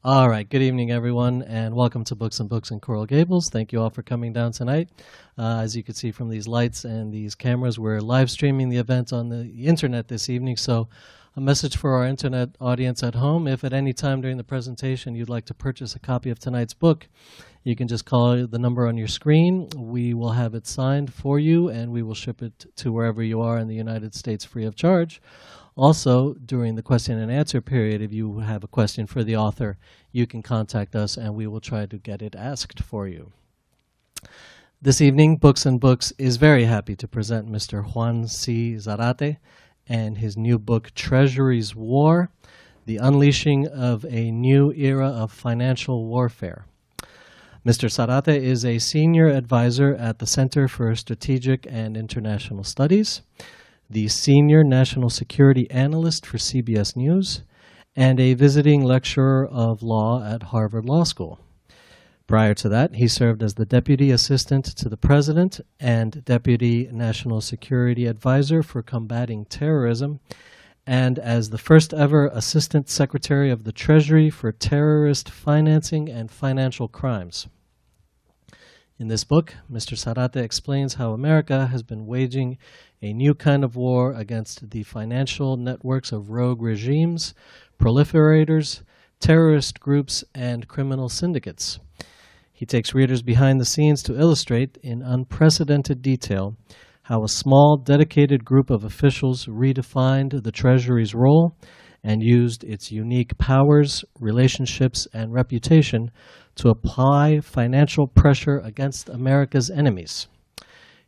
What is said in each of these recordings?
All right, good evening, everyone, and welcome to Books and Books in Coral Gables. Thank you all for coming down tonight. As you can see from these lights and these cameras, we're live streaming the event on the internet this evening. So a message for our internet audience at home: if at any time during the presentation you'd like to purchase a copy of tonight's book, you can just call the number on your screen. We will have it signed for you, and we will ship it to wherever you are in the United States free of charge. Also, during the question and answer period, if you have a question for the author, you can contact us and we will try to get it asked for you. This evening, Books and Books is very happy to present Mr. Juan C. Zarate and his new book, Treasury's War, The Unleashing of a New Era of Financial Warfare. Mr. Zarate is a senior advisor at the Center for Strategic and International Studies, the Senior National Security Analyst for CBS News, and a visiting lecturer of law at Harvard Law School. Prior to that, he served as the Deputy Assistant to the President and Deputy National Security Advisor for Combating Terrorism, and as the first ever Assistant Secretary of the Treasury for Terrorist Financing and Financial Crimes. In this book, Mr. Zarate explains how America has been waging a new kind of war against the financial networks of rogue regimes, proliferators, terrorist groups, and criminal syndicates. He takes readers behind the scenes to illustrate in unprecedented detail how a small, dedicated group of officials redefined the Treasury's role and used its unique powers, relationships, and reputation to apply financial pressure against America's enemies.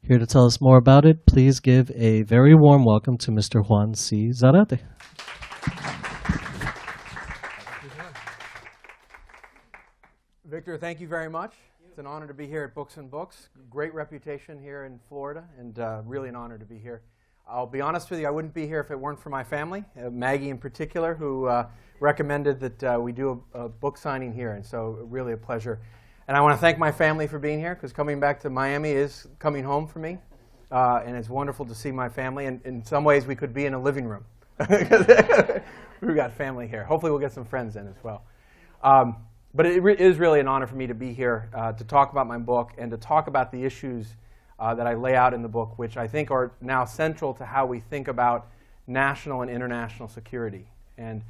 Here to tell us more about it, please give a very warm welcome to Mr. Juan C. Zarate. Victor, thank you very much. It's an honor to be here at Books and Books. Great reputation here in Florida, and really an honor to be here. I'll be honest with you, I wouldn't be here if it weren't for my family, Maggie in particular, who recommended that we do a book signing here, and so really a pleasure. And I want to thank my family for being here, because coming back to Miami is coming home for me, and it's wonderful to see my family. And in some ways, we could be in a living room. We've got family here. Hopefully, we'll get some friends in as well. But it is really an honor for me to be here to talk about my book and to talk about the issues that I lay out in the book, which I think are now central to how we think about national and international security. And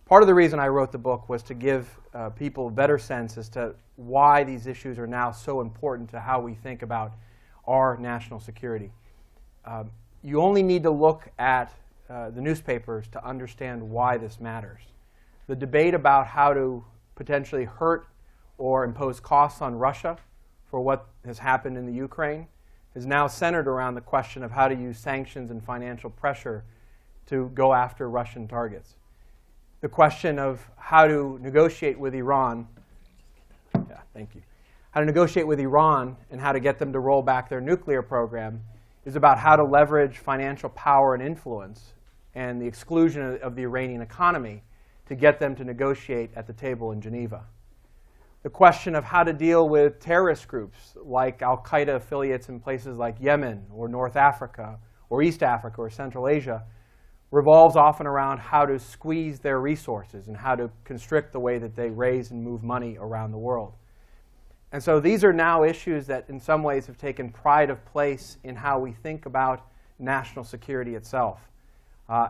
part of the reason I wrote the book was to give people a better sense as to why these issues are now so important to how we think about our national security. You only need to look at the newspapers to understand why this matters. The debate about how to potentially hurt or impose costs on Russia for what has happened in the Ukraine is now centered around the question of how to use sanctions and financial pressure to go after Russian targets. The question of how to negotiate with Iran, how to negotiate with Iran and how to get them to roll back their nuclear program is about how to leverage financial power and influence and the exclusion of the Iranian economy to get them to negotiate at the table in Geneva. The question of how to deal with terrorist groups like al-Qaeda affiliates in places like Yemen or North Africa or East Africa or Central Asia revolves often around how to squeeze their resources and how to constrict the way that they raise and move money around the world. And so these are now issues that in some ways have taken pride of place in how we think about national security itself.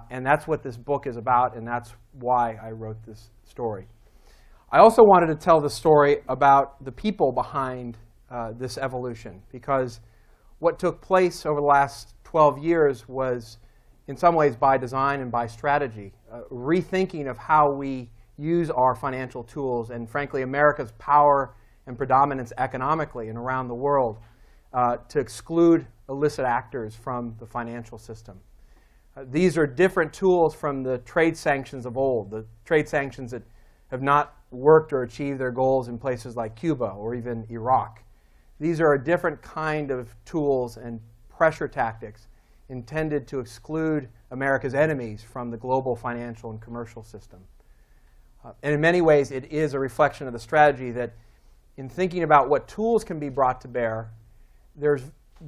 And that's what this book is about, and that's why I wrote this story. I also wanted to tell the story about the people behind this evolution, because what took place over the last 12 years was, in some ways, by design and by strategy, rethinking of how we use our financial tools and, frankly, America's power and predominance economically and around the world to exclude illicit actors from the financial system. These are different tools from the trade sanctions of old, the trade sanctions that have not worked or achieved their goals in places like Cuba or even Iraq. These are a different kind of tools and pressure tactics intended to exclude America's enemies from the global financial and commercial system. And in many ways, it is a reflection of the strategy that in thinking about what tools can be brought to bear, there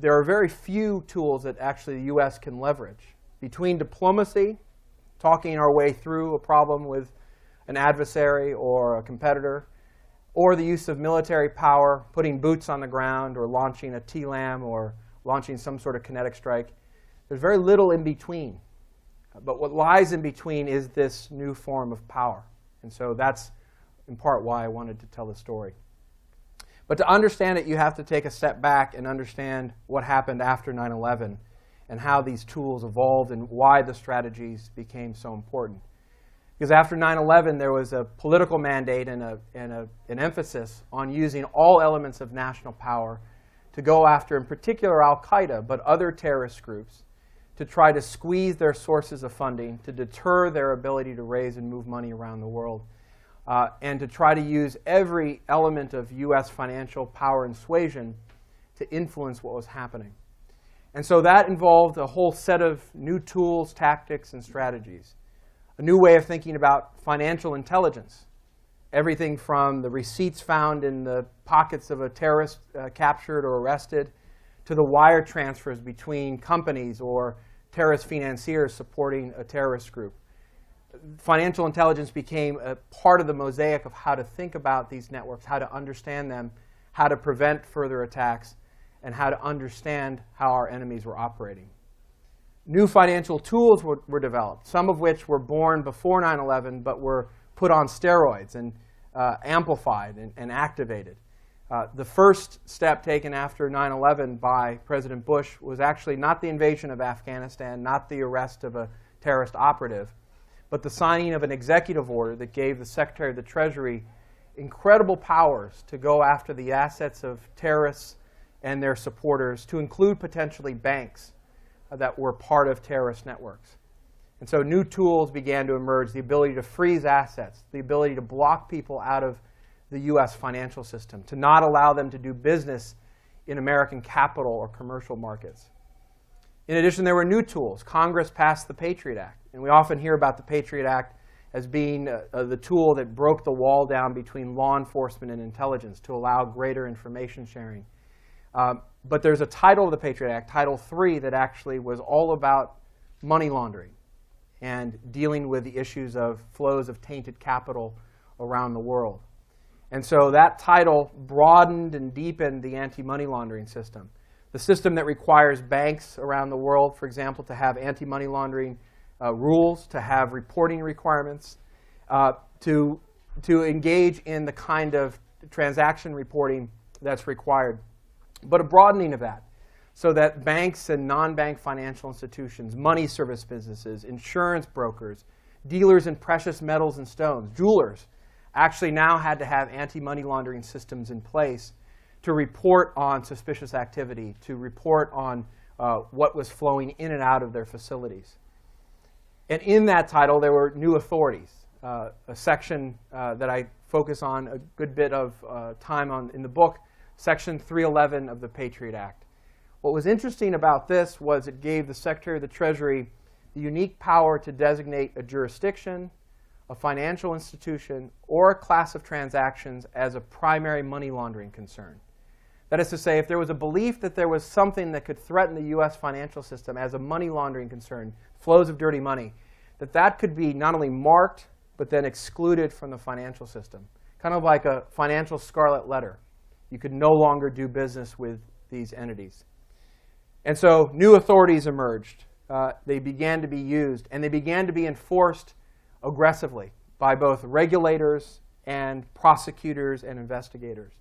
are very few tools that actually the US can leverage. Between diplomacy, talking our way through a problem with an adversary or a competitor, or the use of military power, putting boots on the ground or launching a TLAM or launching some sort of kinetic strike. There's very little in between. But what lies in between is this new form of power. And so that's in part why I wanted to tell the story. But to understand it, you have to take a step back and understand what happened after 9/11 and how these tools evolved and why the strategies became so important. Because after 9/11, there was a political mandate and an emphasis on using all elements of national power to go after, in particular, al-Qaeda, but other terrorist groups, to try to squeeze their sources of funding, to deter their ability to raise and move money around the world, and to try to use every element of U.S. financial power and suasion to influence what was happening. And so that involved a whole set of new tools, tactics, and strategies. A new way of thinking about financial intelligence. Everything from the receipts found in the pockets of a terrorist captured or arrested, to the wire transfers between companies or terrorist financiers supporting a terrorist group. Financial intelligence became a part of the mosaic of how to think about these networks, how to understand them, how to prevent further attacks, and how to understand how our enemies were operating. New financial tools were developed, some of which were born before 9/11 but were put on steroids and amplified and activated. The first step taken after 9/11 by President Bush was actually not the invasion of Afghanistan, not the arrest of a terrorist operative, but the signing of an executive order that gave the Secretary of the Treasury incredible powers to go after the assets of terrorists and their supporters, to include potentially banks that were part of terrorist networks. And so new tools began to emerge, the ability to freeze assets, the ability to block people out of the U.S. financial system, to not allow them to do business in American capital or commercial markets. In addition, there were new tools. Congress passed the Patriot Act. And we often hear about the Patriot Act as being the tool that broke the wall down between law enforcement and intelligence to allow greater information sharing. But there's a title of the Patriot Act, Title III, that actually was all about money laundering and dealing with the issues of flows of tainted capital around the world. And so that title broadened and deepened the anti-money laundering system. The system that requires banks around the world, for example, to have anti-money laundering rules, to have reporting requirements, to engage in the kind of transaction reporting that's required. But a broadening of that, so that banks and non-bank financial institutions, money service businesses, insurance brokers, dealers in precious metals and stones, jewelers, actually now had to have anti-money laundering systems in place to report on suspicious activity, to report on what was flowing in and out of their facilities. And in that title, there were new authorities, a section that I focus on a good bit of time on in the book, Section 311 of the Patriot Act. What was interesting about this was it gave the Secretary of the Treasury the unique power to designate a jurisdiction, a financial institution, or a class of transactions as a primary money laundering concern. That is to say, if there was a belief that there was something that could threaten the U.S. financial system as a money laundering concern, flows of dirty money, that could be not only marked, but then excluded from the financial system. Kind of like a financial scarlet letter. You could no longer do business with these entities. And so new authorities emerged. They began to be used, and they began to be enforced aggressively by both regulators and prosecutors and investigators.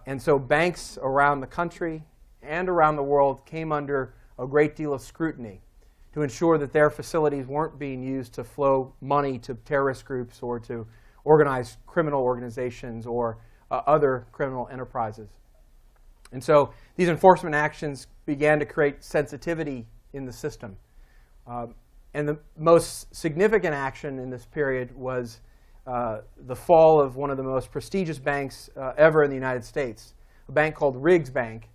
And so banks around the country and around the world came under a great deal of scrutiny to ensure that their facilities weren't being used to flow money to terrorist groups or to organized criminal organizations or other criminal enterprises. And so these enforcement actions began to create sensitivity in the system. And the most significant action in this period was the fall of one of the most prestigious banks ever in the United States, a bank called Riggs Bank,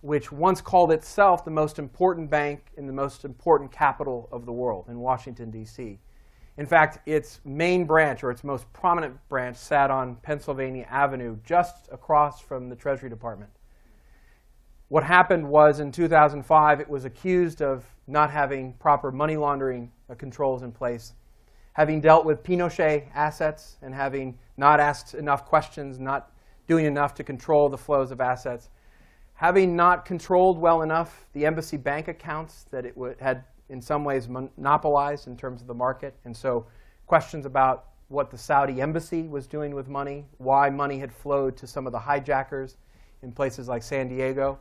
which once called itself the most important bank in the most important capital of the world, in Washington, D.C. In fact, its main branch, or its most prominent branch, sat on Pennsylvania Avenue, just across from the Treasury Department. What happened was, in 2005, it was accused of not having proper money laundering controls in place. having dealt with Pinochet assets and having not asked enough questions, not doing enough to control the flows of assets, having not controlled well enough the embassy bank accounts that it had in some ways monopolized in terms of the market. And so questions about what the Saudi embassy was doing with money, why money had flowed to some of the hijackers in places like San Diego,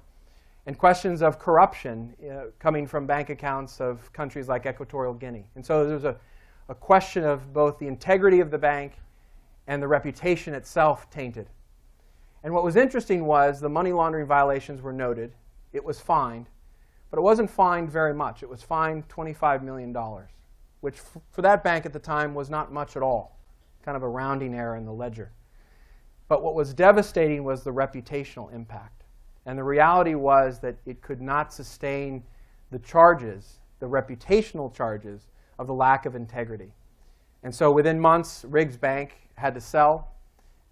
and questions of corruption coming from bank accounts of countries like Equatorial Guinea. And so there's a question of both the integrity of the bank and the reputation itself tainted. And what was interesting was the money laundering violations were noted. It was fined. But it wasn't fined very much. It was fined $25 million, which for that bank at the time was not much at all, kind of a rounding error in the ledger. But what was devastating was the reputational impact. And the reality was that it could not sustain the charges, the reputational charges, of the lack of integrity. And so within months, Riggs Bank had to sell.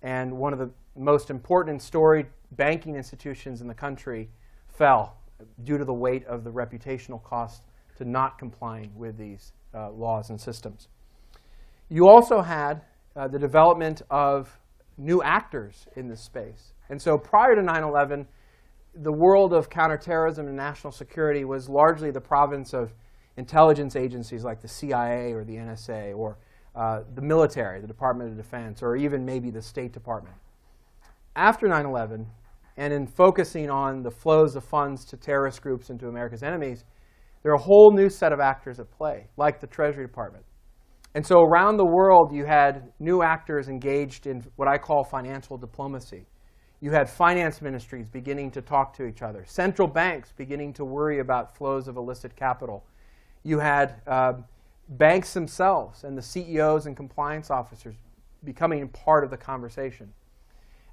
And one of the most important and storied banking institutions in the country fell due to the weight of the reputational cost to not complying with these laws and systems. You also had the development of new actors in this space. And so prior to 9/11, the world of counterterrorism and national security was largely the province of intelligence agencies like the CIA or the NSA or the military, the Department of Defense, or even maybe the State Department. After 9/11, and in focusing on the flows of funds to terrorist groups and to America's enemies, there are a whole new set of actors at play, like the Treasury Department. And so around the world, you had new actors engaged in what I call financial diplomacy. You had finance ministries beginning to talk to each other, central banks beginning to worry about flows of illicit capital. You had banks themselves and the CEOs and compliance officers becoming part of the conversation.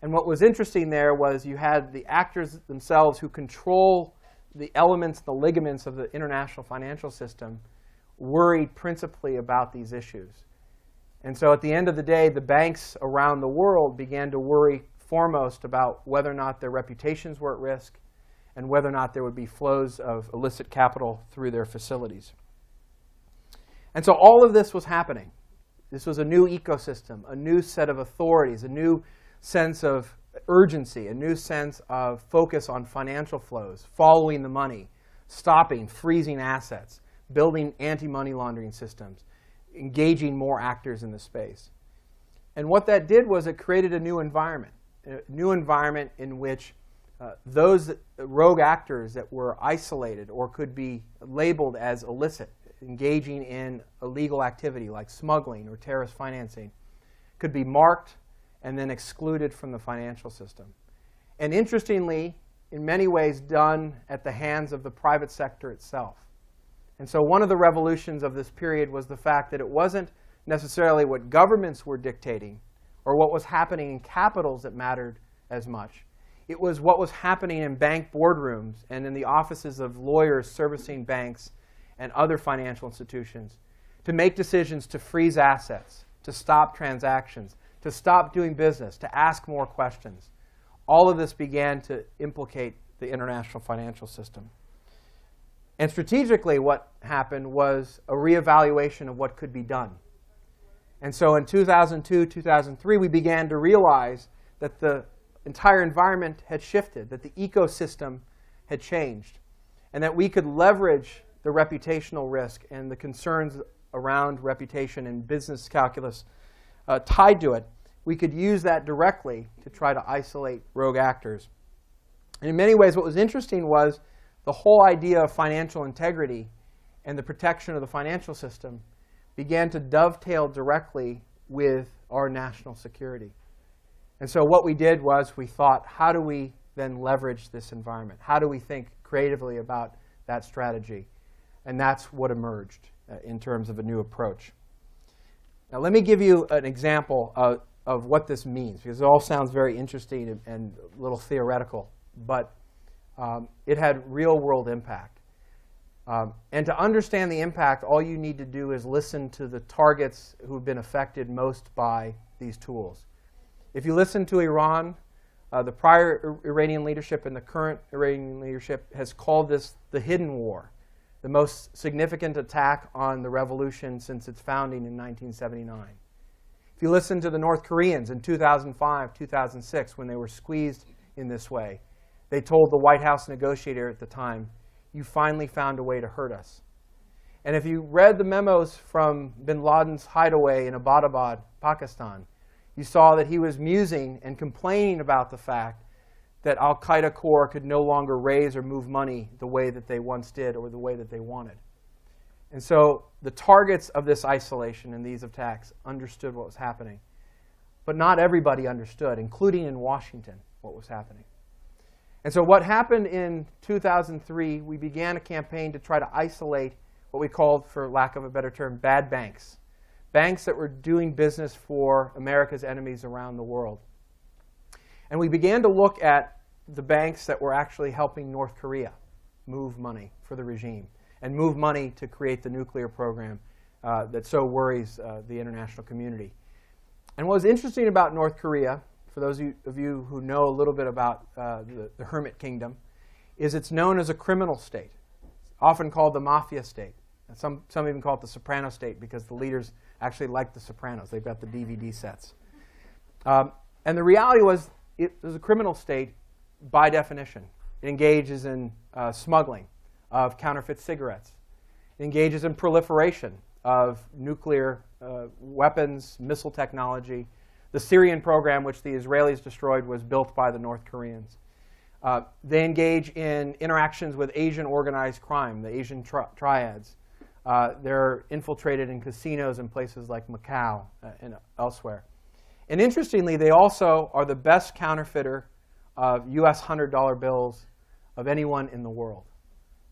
And what was interesting there was you had the actors themselves who control the elements, the ligaments of the international financial system, worried principally about these issues. And so at the end of the day, the banks around the world began to worry foremost about whether or not their reputations were at risk and whether or not there would be flows of illicit capital through their facilities. And so all of this was happening. This was a new ecosystem, a new set of authorities, a new sense of urgency, a new sense of focus on financial flows, following the money, stopping, freezing assets, building anti-money laundering systems, engaging more actors in the space. And what that did was it created a new environment in which those rogue actors that were isolated or could be labeled as illicit, engaging in illegal activity like smuggling or terrorist financing, could be marked and then excluded from the financial system. And interestingly, in many ways done at the hands of the private sector itself. And so one of the revolutions of this period was the fact that it wasn't necessarily what governments were dictating or what was happening in capitals that mattered as much. It was what was happening in bank boardrooms and in the offices of lawyers servicing banks and other financial institutions to make decisions to freeze assets, to stop transactions, to stop doing business, to ask more questions. All of this began to implicate the international financial system. And strategically, what happened was a reevaluation of what could be done. And so in 2002, 2003, we began to realize that the entire environment had shifted, that the ecosystem had changed, and that we could leverage the reputational risk and the concerns around reputation and business calculus tied to it. We could use that directly to try to isolate rogue actors. And in many ways, what was interesting was the whole idea of financial integrity and the protection of the financial system began to dovetail directly with our national security. And so what we did was we thought, how do we then leverage this environment? How do we think creatively about that strategy? And that's what emerged in terms of a new approach. Now let me give you an example of what this means, because it all sounds very interesting and a little theoretical, but it had real-world impact. And to understand the impact, all you need to do is listen to the targets who've been affected most by these tools. If you listen to Iran, the prior Iranian leadership and the current Iranian leadership has called this the hidden war. the most significant attack on the revolution since its founding in 1979. If you listen to the North Koreans in 2005, 2006, when they were squeezed in this way, they told the White House negotiator at the time, "You finally found a way to hurt us." And if you read the memos from bin Laden's hideaway in Abbottabad, Pakistan, you saw that he was musing and complaining about the fact that al-Qaeda core could no longer raise or move money the way that they once did or the way that they wanted. And so the targets of this isolation and these attacks understood what was happening. But not everybody understood, including in Washington, what was happening. And so what happened in 2003, we began a campaign to try to isolate what we called, for lack of a better term, bad banks. Banks that were doing business for America's enemies around the world. And we began to look at the banks that were actually helping North Korea move money for the regime and move money to create the nuclear program that so worries the international community. And what was interesting about North Korea, for those of you who know a little bit about the Hermit Kingdom, is it's known as a criminal state, often called the mafia state. And some even call it the Soprano state because the leaders actually like the Sopranos. They've got the DVD sets. And the reality was it was a criminal state by definition. It engages in smuggling of counterfeit cigarettes. It engages in proliferation of nuclear weapons, missile technology. The Syrian program, which the Israelis destroyed, was built by the North Koreans. They engage in interactions with Asian organized crime, the Asian triads. They're infiltrated in casinos in places like Macau and elsewhere. And interestingly, they also are the best counterfeiter of US $100 bills of anyone in the world.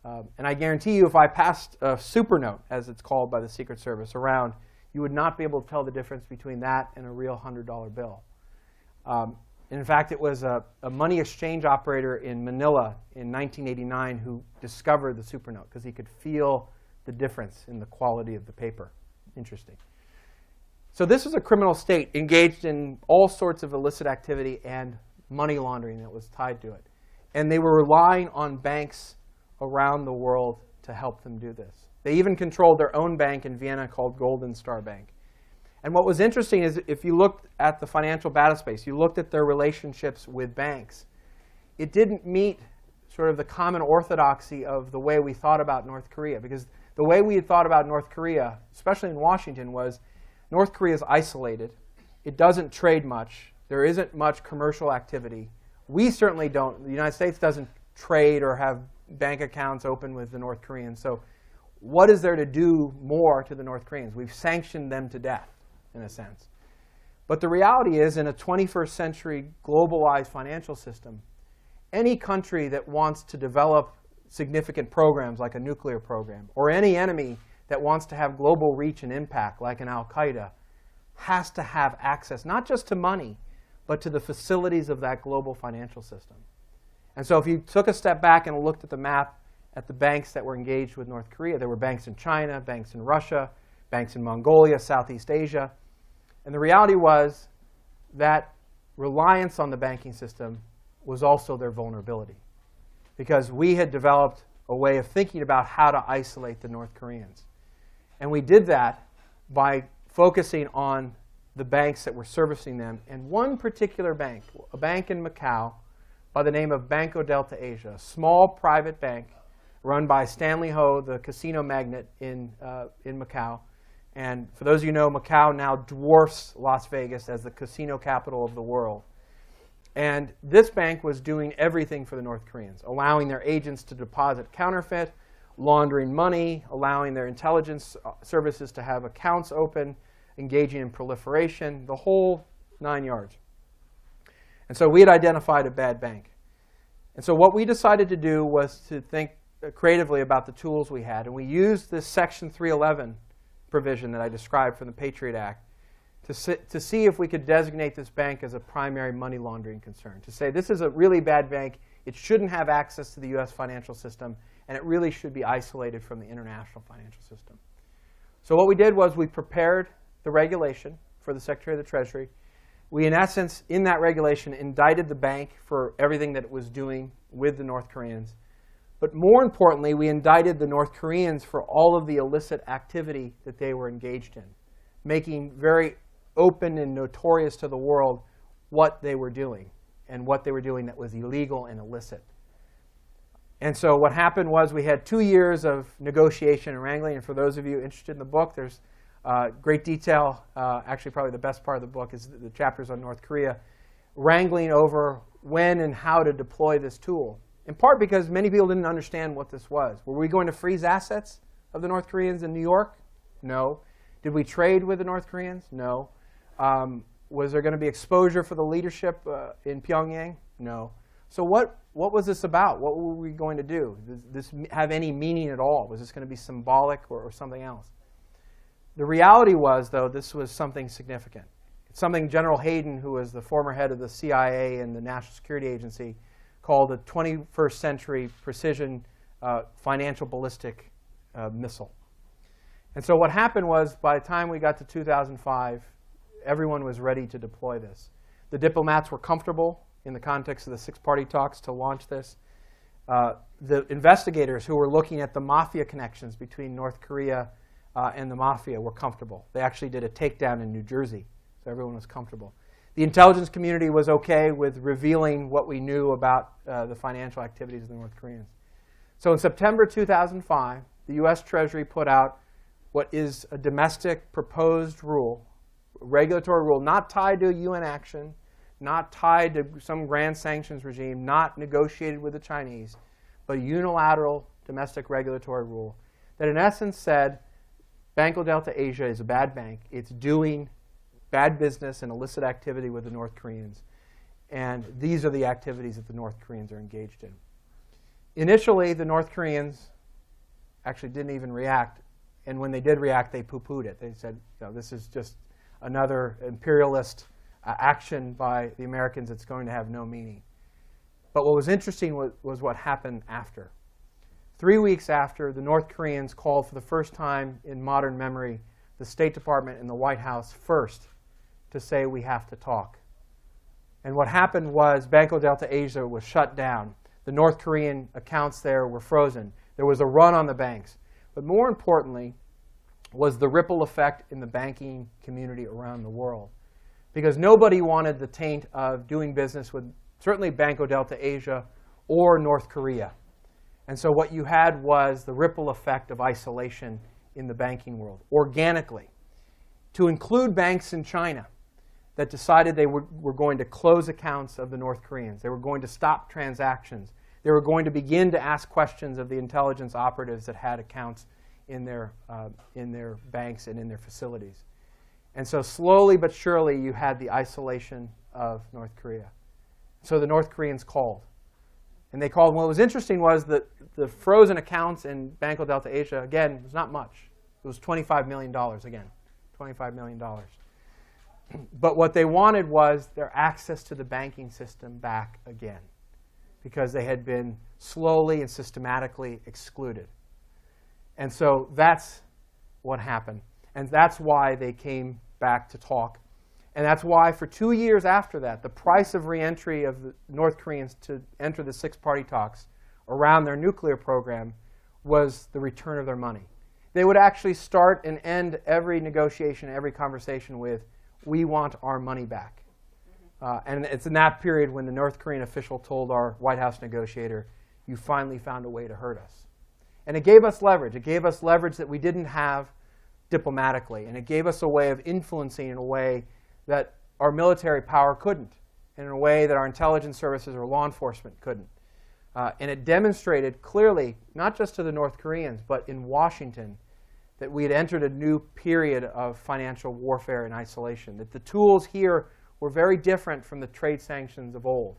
And I guarantee you, if I passed a super note, as it's called by the Secret Service, around, you would not be able to tell the difference between that and a real $100 bill. In fact, it was a money exchange operator in Manila in 1989 who discovered the super note because he could feel the difference in the quality of the paper. Interesting. So this was a criminal state engaged in all sorts of illicit activity and money laundering that was tied to it. And they were relying on banks around the world to help them do this. They even controlled their own bank in Vienna called Golden Star Bank. And what was interesting is if you looked at the financial battle space, you looked at their relationships with banks, it didn't meet sort of the common orthodoxy of the way we thought about North Korea. Because the way we had thought about North Korea, especially in Washington, was North Korea is isolated. It doesn't trade much. There isn't much commercial activity. We certainly don't. The United States doesn't trade or have bank accounts open with the North Koreans. So what is there to do more to the North Koreans? We've sanctioned them to death, in a sense. But the reality is, in a 21st century globalized financial system, any country that wants to develop significant programs like a nuclear program, or any enemy that wants to have global reach and impact like an al-Qaeda, has to have access not just to money, but to the facilities of that global financial system. And so if you took a step back and looked at the map at the banks that were engaged with North Korea, there were banks in China, banks in Russia, banks in Mongolia, Southeast Asia. And the reality was that reliance on the banking system was also their vulnerability. Because we had developed a way of thinking about how to isolate the North Koreans. And we did that by focusing on the banks that were servicing them. And one particular bank, a bank in Macau by the name of Banco Delta Asia, a small private bank run by Stanley Ho, the casino magnate in Macau. And for those of you who know, Macau now dwarfs Las Vegas as the casino capital of the world. And this bank was doing everything for the North Koreans, allowing their agents to deposit counterfeit, laundering money, allowing their intelligence services to have accounts open, engaging in proliferation, the whole 9 yards. And so we had identified a bad bank. And so what we decided to do was to think creatively about the tools we had. And we used this Section 311 provision that I described from the Patriot Act to see if we could designate this bank as a primary money laundering concern. To say this is a really bad bank, it shouldn't have access to the US financial system, and it really should be isolated from the international financial system. So what we did was we prepared the regulation for the Secretary of the Treasury. We, in essence, in that regulation, indicted the bank for everything that it was doing with the North Koreans. But more importantly, we indicted the North Koreans for all of the illicit activity that they were engaged in, making very open and notorious to the world what they were doing and what they were doing that was illegal and illicit. And so what happened was we had 2 years of negotiation and wrangling. And for those of you interested in the book, there's great detail. Actually, probably the best part of the book is the chapters on North Korea, wrangling over when and how to deploy this tool. In part because many people didn't understand what this was. Were we going to freeze assets of the North Koreans in New York? No. Did we trade with the North Koreans? No. Was there going to be exposure for the leadership in Pyongyang? No. So what was this about? What were we going to do? Did this have any meaning at all? Was this going to be symbolic or something else? The reality was, though, this was something significant. It's something General Hayden, who was the former head of the CIA and the National Security Agency, called a 21st century precision financial ballistic missile. And so what happened was, by the time we got to 2005, everyone was ready to deploy this. The diplomats were comfortable in the context of the six-party talks to launch this. The investigators who were looking at the mafia connections between North Korea and the mafia were comfortable. They actually did a takedown in New Jersey, so everyone was comfortable. The intelligence community was OK with revealing what we knew about the financial activities of the North Koreans. So in September 2005, the US Treasury put out what is a domestic proposed rule, regulatory rule, not tied to a UN action, not tied to some grand sanctions regime, not negotiated with the Chinese, but a unilateral domestic regulatory rule that in essence said Banco Delta Asia is a bad bank. It's doing bad business and illicit activity with the North Koreans. And these are the activities that the North Koreans are engaged in. Initially, the North Koreans actually didn't even react. And when they did react, they poo-pooed it. They said, this is just another imperialist action by the Americans. It's going to have no meaning. But what was interesting was what happened after. 3 weeks after, the North Koreans called for the first time in modern memory the State Department and the White House first to say we have to talk. And what happened was Banco Delta Asia was shut down. The North Korean accounts there were frozen. There was a run on the banks. But more importantly was the ripple effect in the banking community around the world. Because nobody wanted the taint of doing business with certainly Banco Delta Asia or North Korea. And so what you had was the ripple effect of isolation in the banking world, organically, to include banks in China that decided they were going to close accounts of the North Koreans. They were going to stop transactions. They were going to begin to ask questions of the intelligence operatives that had accounts in their banks and in their facilities. And so slowly but surely, you had the isolation of North Korea. So the North Koreans called. And they called. And what was interesting was that the frozen accounts in Banco Delta Asia, again, was not much. It was $25 million again, $25 million. But what they wanted was their access to the banking system back again, because they had been slowly and systematically excluded. And so that's what happened. And that's why they came back to talk. And that's why for 2 years after that, the price of reentry of the North Koreans to enter the six-party talks around their nuclear program was the return of their money. They would actually start and end every negotiation, every conversation with, we want our money back. And it's in that period when the North Korean official told our White House negotiator, you finally found a way to hurt us. And it gave us leverage. It gave us leverage that we didn't have diplomatically. And it gave us a way of influencing in a way that our military power couldn't, and in a way that our intelligence services or law enforcement couldn't. And it demonstrated clearly, not just to the North Koreans, but in Washington, that we had entered a new period of financial warfare and isolation, that the tools here were very different from the trade sanctions of old.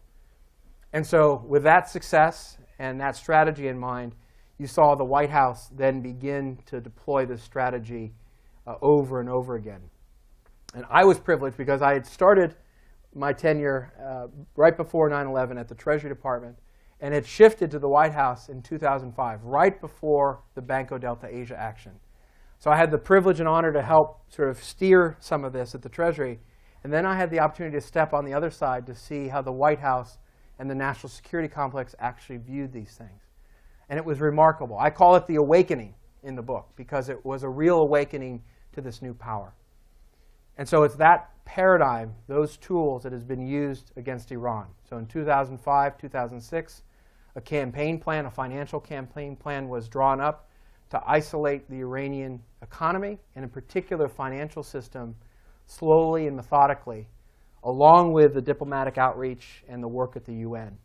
And so with that success and that strategy in mind, you saw the White House then begin to deploy this strategy over and over again. And I was privileged because I had started my tenure right before 9/11 at the Treasury Department and had shifted to the White House in 2005, right before the Banco Delta Asia action. So I had the privilege and honor to help sort of steer some of this at the Treasury. And then I had the opportunity to step on the other side to see how the White House and the national security complex actually viewed these things. And it was remarkable. I call it the awakening in the book because it was a real awakening to this new power. And so it's that paradigm, those tools, that has been used against Iran. So in 2005, 2006, a campaign plan, a financial campaign plan was drawn up to isolate the Iranian economy, and in particular financial system, slowly and methodically, along with the diplomatic outreach and the work at the UN.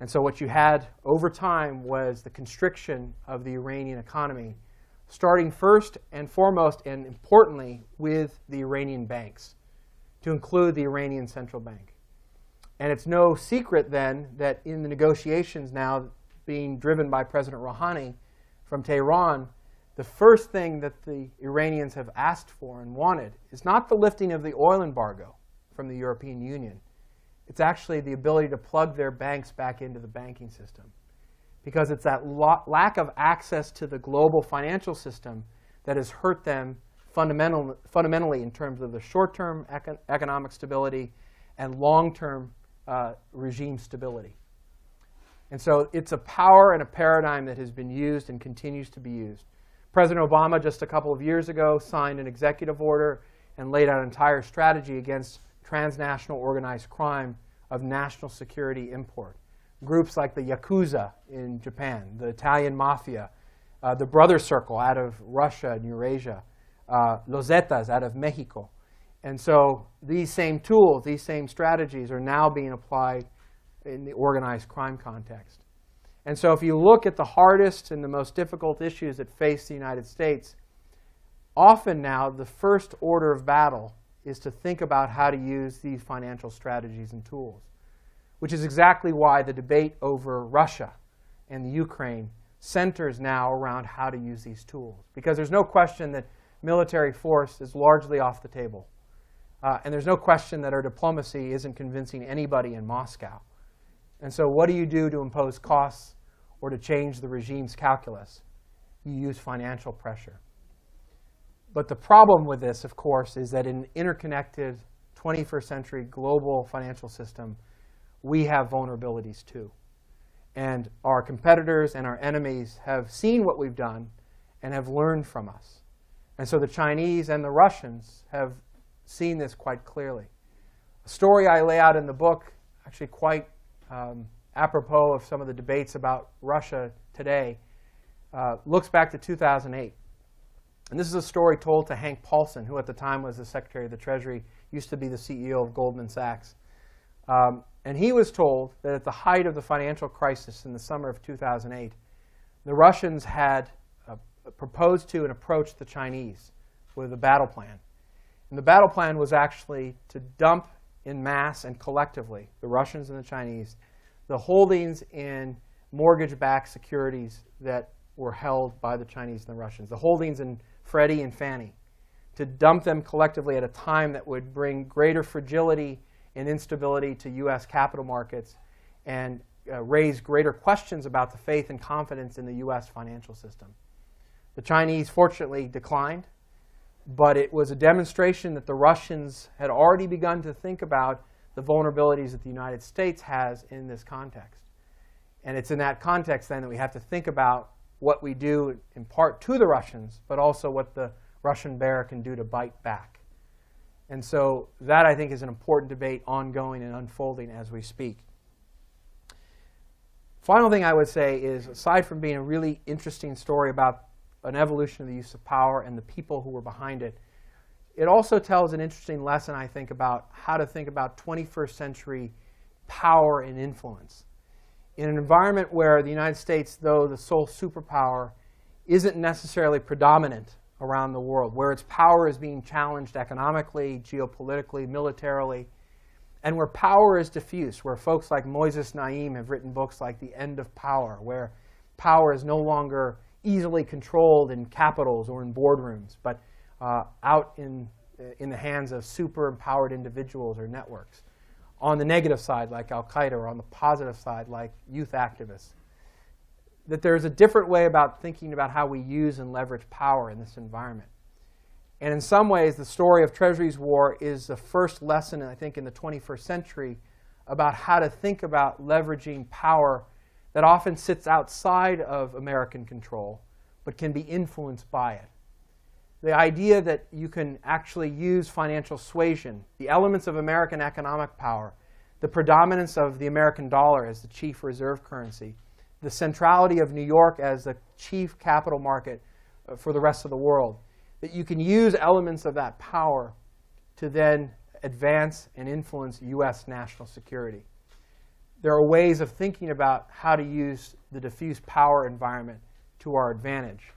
And so what you had over time was the constriction of the Iranian economy, starting first and foremost and importantly with the Iranian banks, to include the Iranian central bank. And it's no secret then that in the negotiations now being driven by President Rouhani from Tehran, the first thing that the Iranians have asked for and wanted is not the lifting of the oil embargo from the European Union. It's actually the ability to plug their banks back into the banking system. Because it's that lack of access to the global financial system that has hurt them fundamentally in terms of the short-term economic stability and long-term regime stability. And so it's a power and a paradigm that has been used and continues to be used. President Obama, just a couple of years ago, signed an executive order and laid out an entire strategy against transnational organized crime of national security import. Groups like the Yakuza in Japan, the Italian Mafia, the Brother Circle out of Russia and Eurasia, Los Zetas out of Mexico. And so these same tools, these same strategies are now being applied in the organized crime context. And so if you look at the hardest and the most difficult issues that face the United States, often now the first order of battle is to think about how to use these financial strategies and tools, which is exactly why the debate over Russia and the Ukraine centers now around how to use these tools. Because there's no question that military force is largely off the table. And there's no question that our diplomacy isn't convincing anybody in Moscow. And so what do you do to impose costs or to change the regime's calculus? You use financial pressure. But the problem with this, of course, is that in an interconnected 21st century global financial system, we have vulnerabilities too. And our competitors and our enemies have seen what we've done and have learned from us. And so the Chinese and the Russians have seen this quite clearly. A story I lay out in the book, actually quite apropos of some of the debates about Russia today, looks back to 2008. And this is a story told to Hank Paulson, who at the time was the Secretary of the Treasury, used to be the CEO of Goldman Sachs. And he was told that at the height of the financial crisis in the summer of 2008, the Russians had proposed to and approached the Chinese with a battle plan. And the battle plan was actually to dump in mass and collectively, the Russians and the Chinese, the holdings in mortgage-backed securities that were held by the Chinese and the Russians, the holdings in Freddie and Fannie, to dump them collectively at a time that would bring greater fragility and instability to U.S. capital markets and raise greater questions about the faith and confidence in the U.S. financial system. The Chinese, fortunately, declined, but it was a demonstration that the Russians had already begun to think about the vulnerabilities that the United States has in this context. And it's in that context, then, that we have to think about what we do, in part to the Russians, but also what the Russian bear can do to bite back. And so that, I think, is an important debate ongoing and unfolding as we speak. Final thing I would say is, aside from being a really interesting story about an evolution of the use of power and the people who were behind it, it also tells an interesting lesson, I think, about how to think about 21st century power and influence. In an environment where the United States, though the sole superpower, isn't necessarily predominant around the world, where its power is being challenged economically, geopolitically, militarily, and where power is diffuse, where folks like Moises Naim have written books like The End of Power, where power is no longer easily controlled in capitals or in boardrooms, but out in the hands of super empowered individuals or networks. On the negative side, like Al-Qaeda, or on the positive side, like youth activists. That there's a different way about thinking about how we use and leverage power in this environment. And in some ways, the story of Treasury's War is the first lesson, I think, in the 21st century about how to think about leveraging power that often sits outside of American control, but can be influenced by it. The idea that you can actually use financial suasion, the elements of American economic power, the predominance of the American dollar as the chief reserve currency, the centrality of New York as the chief capital market for the rest of the world, that you can use elements of that power to then advance and influence U.S. national security. There are ways of thinking about how to use the diffuse power environment to our advantage.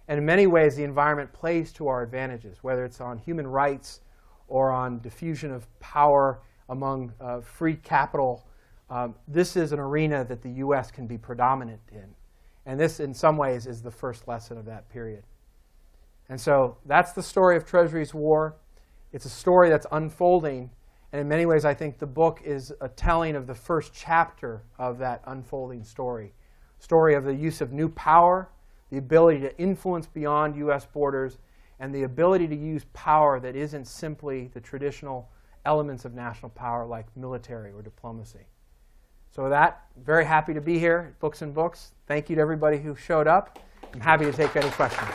And in many ways, the environment plays to our advantages, whether it's on human rights or on diffusion of power among free capital. This is an arena that the U.S. can be predominant in. And this, in some ways, is the first lesson of that period. And so that's the story of Treasury's War. It's a story that's unfolding. And in many ways, I think the book is a telling of the first chapter of that unfolding story. Story of the use of new power, the ability to influence beyond U.S. borders, and the ability to use power that isn't simply the traditional elements of national power like military or diplomacy. So with that, very happy to be here at Books and Books. Thank you to everybody who showed up. I'm happy to take any questions.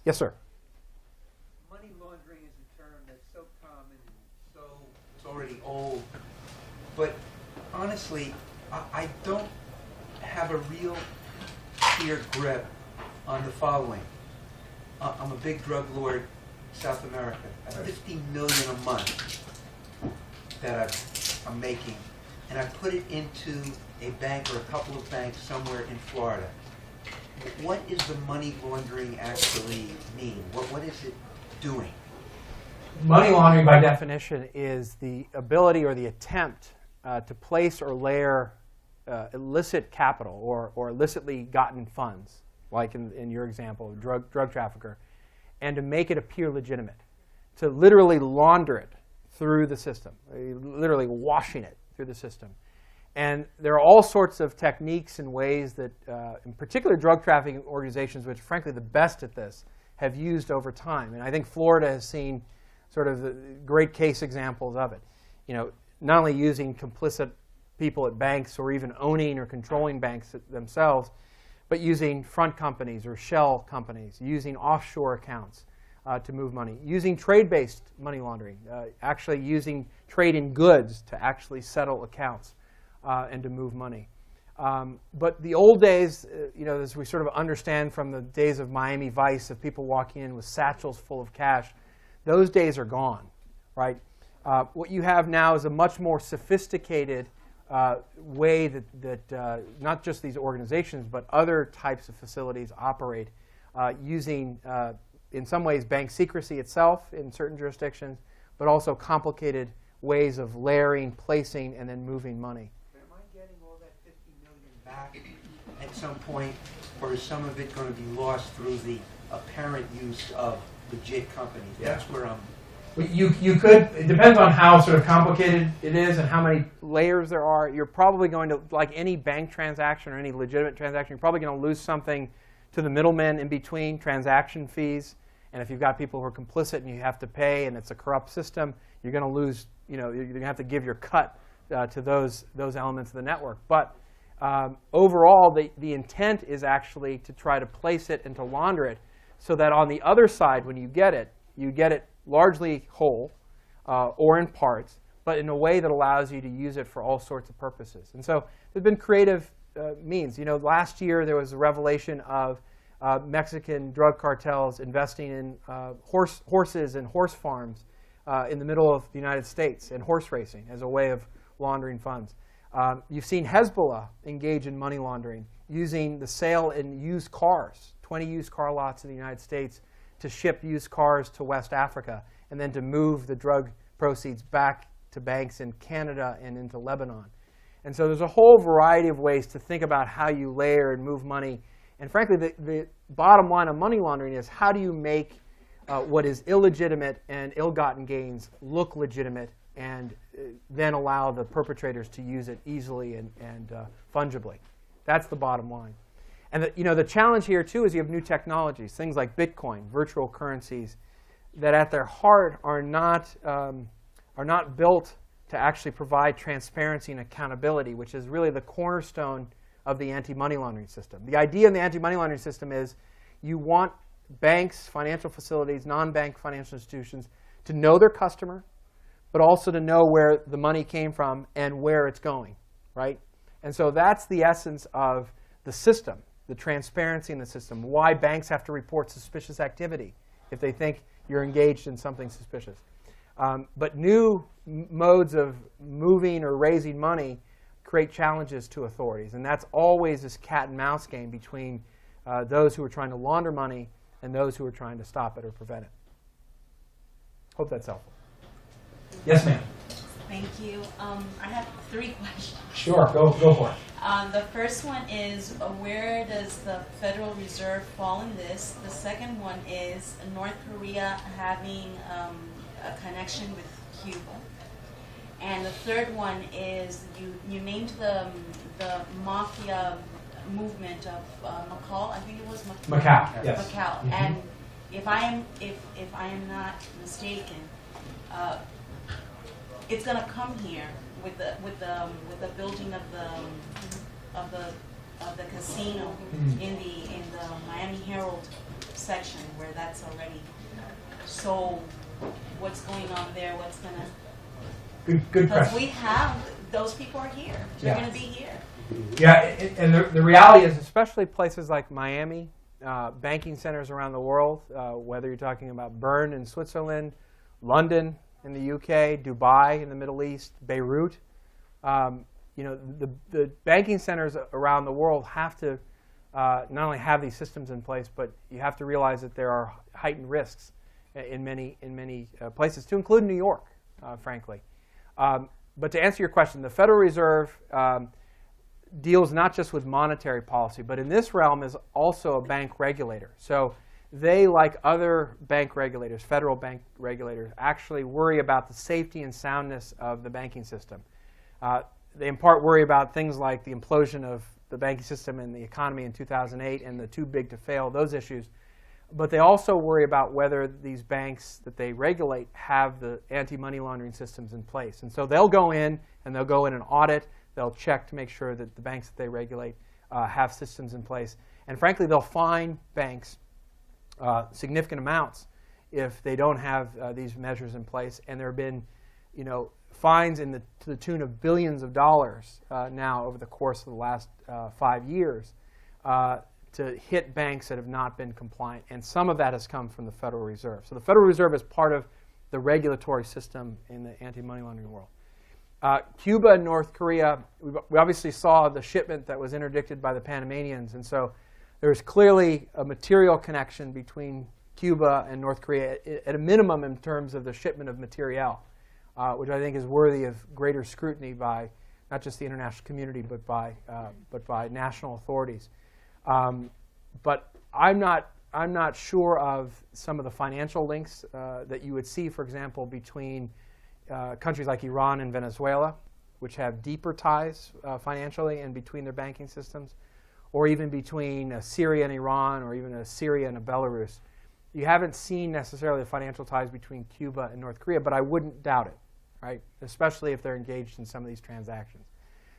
Yes, sir. Money laundering is a term that's so common and so it's already old. But honestly, I don't have a real clear grip on the following. I'm a big drug lord, South America. I have $50 million a month that I'm making, and I put it into a bank or a couple of banks somewhere in Florida. What is the money laundering actually mean? What is it doing? Money laundering, by definition, is the ability or the attempt to place or layer illicit capital or illicitly gotten funds, like in your example, drug trafficker, and to make it appear legitimate, to literally launder it through the system, literally washing it through the system. And there are all sorts of techniques and ways that, in particular, drug trafficking organizations, which are frankly the best at this, have used over time. And I think Florida has seen sort of the great case examples of it. You know, not only using complicit people at banks or even owning or controlling banks themselves, but using front companies or shell companies, using offshore accounts to move money, using trade-based money laundering, actually using trade in goods to actually settle accounts. And to move money. But the old days, you know, as we sort of understand from the days of Miami Vice, of people walking in with satchels full of cash, those days are gone, right? What you have now is a much more sophisticated way that not just these organizations, but other types of facilities operate using, in some ways, bank secrecy itself in certain jurisdictions, but also complicated ways of layering, placing, and then moving money. Back at some point, or is some of it going to be lost through the apparent use of legit companies? Yeah. That's where I'm... You could, it depends on how sort of complicated it is and how many layers there are. You're probably going to, like any bank transaction or any legitimate transaction, you're probably going to lose something to the middlemen in between, transaction fees. And if you've got people who are complicit and you have to pay and it's a corrupt system, you're going to lose, you know, you're going to have to give your cut to those elements of the network. But overall, the intent is actually to try to place it and to launder it so that on the other side, when you get it largely whole or in parts, but in a way that allows you to use it for all sorts of purposes. And so there's been creative means. You know, last year there was a revelation of Mexican drug cartels investing in horses and horse farms in the middle of the United States and horse racing as a way of laundering funds. You've seen Hezbollah engage in money laundering using the sale in used cars, 20 used car lots in the United States to ship used cars to West Africa and then to move the drug proceeds back to banks in Canada and into Lebanon. And so there's a whole variety of ways to think about how you layer and move money. And frankly, the bottom line of money laundering is how do you make what is illegitimate and ill-gotten gains look legitimate and then allow the perpetrators to use it easily and fungibly. That's the bottom line. And the challenge here, too, is you have new technologies, things like Bitcoin, virtual currencies, that at their heart are not built to actually provide transparency and accountability, which is really the cornerstone of the anti-money laundering system. The idea in the anti-money laundering system is you want banks, financial facilities, non-bank financial institutions to know their customer, but also to know where the money came from and where it's going, right? And so that's the essence of the system, the transparency in the system, why banks have to report suspicious activity if they think you're engaged in something suspicious. But new modes of moving or raising money create challenges to authorities. And that's always this cat and mouse game between those who are trying to launder money and those who are trying to stop it or prevent it. Hope that's helpful. Yes, ma'am. Thank you. I have 3 questions. Sure, go for it. The first one is, where does the Federal Reserve fall in this? The second one is North Korea having a connection with Cuba. And the third one is, you named the mafia movement of Macau. I think it was Macau. Macau, yes. Macau. Mm-hmm. And if I am not mistaken, it's going to come here with the building of the casino in the Miami Herald section where that's already. So what's going on there? What's going to? Good Because question. we have those people are here. They're Yeah. going to be here. Yeah, and the reality is, Especially places like Miami, banking centers around the world, whether you're talking about Bern in Switzerland, London in the UK, Dubai in the Middle East, Beirut. The banking centers around the world have to not only have these systems in place, but you have to realize that there are heightened risks in many places, to include New York, frankly. But to answer your question, the Federal Reserve deals not just with monetary policy, but in this realm is also a bank regulator. So they, like other bank regulators, federal bank regulators, actually worry about the safety and soundness of the banking system. They in part worry about things like the implosion of the banking system and the economy in 2008 and the too big to fail, those issues. But they also worry about whether these banks that they regulate have the anti-money laundering systems in place. And so they'll go in and audit. They'll check to make sure that the banks that they regulate have systems in place. And frankly, they'll fine banks significant amounts if they don't have these measures in place. And there have been, fines to the tune of billions of dollars now over the course of the last 5 years to hit banks that have not been compliant. And some of that has come from the Federal Reserve. So the Federal Reserve is part of the regulatory system in the anti-money laundering world. Cuba and North Korea, we obviously saw the shipment that was interdicted by the Panamanians. And so there's clearly a material connection between Cuba and North Korea, at a minimum in terms of the shipment of materiel, which I think is worthy of greater scrutiny by not just the international community, but by national authorities. But I'm not sure of some of the financial links that you would see, for example, between countries like Iran and Venezuela, which have deeper ties financially and between their banking systems, or even between Syria and Iran, or even Syria and Belarus. You haven't seen necessarily the financial ties between Cuba and North Korea, but I wouldn't doubt it, right? Especially if they're engaged in some of these transactions.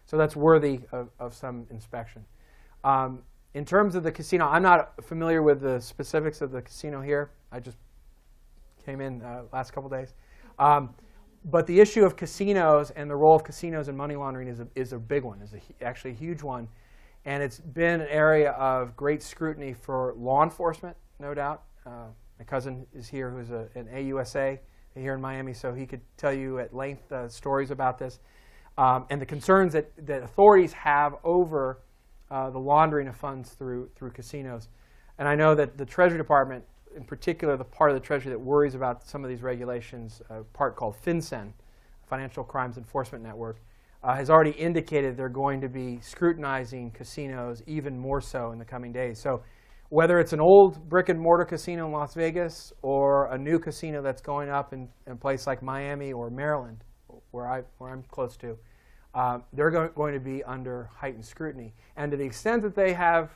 So that's worthy of some inspection. In terms of the casino, I'm not familiar with the specifics of the casino here. I just came in last couple days. But the issue of casinos and the role of casinos in money laundering is a big one, actually a huge one. And it's been an area of great scrutiny for law enforcement, no doubt. My cousin is here, who's an AUSA here in Miami, so he could tell you at length stories about this. And the concerns that authorities have over the laundering of funds through casinos. And I know that the Treasury Department, in particular the part of the Treasury that worries about some of these regulations, a part called FinCEN, Financial Crimes Enforcement Network, has already indicated they're going to be scrutinizing casinos even more so in the coming days. So whether it's an old brick and mortar casino in Las Vegas or a new casino that's going up in a place like Miami or Maryland, where I'm close to, they're going to be under heightened scrutiny. And to the extent that they have